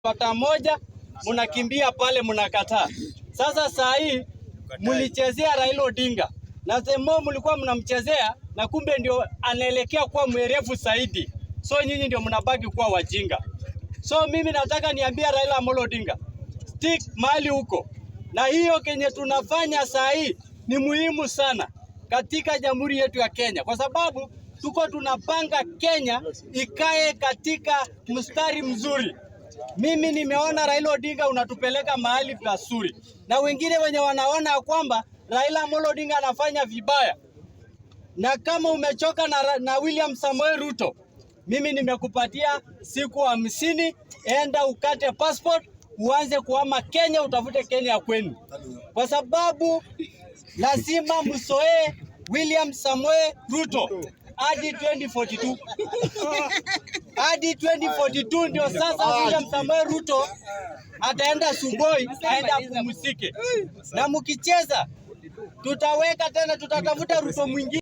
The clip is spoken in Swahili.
pata moja munakimbia pale munakataa. Sasa saa hii mulichezea Raila Odinga na semo mlikuwa mnamchezea na kumbe ndio anaelekea kuwa mwerevu zaidi. So nyinyi ndio mnabaki kuwa wajinga. So mimi nataka niambia Raila Amolo Odinga, stick mahali huko. Na hiyo kenye tunafanya saa hii ni muhimu sana katika jamhuri yetu ya Kenya, kwa sababu tuko tunapanga Kenya ikae katika mstari mzuri. Mimi nimeona Raila Odinga unatupeleka mahali pazuri, na wengine wenye wanaona kwamba Raila Amolo Odinga anafanya vibaya. Na kama umechoka na William Samoei Ruto, mimi nimekupatia siku 50, enda ukate passport, uanze kuhama Kenya, utafute Kenya ya kwenu, kwa sababu lazima msoe William Samoei Ruto hadi 2042. Hadi 2042 ndio sasa William Samoei Ruto ataenda Sugoi, aenda kupumzike. Na mkicheza tutaweka tena, tutatafuta Ruto mwingine.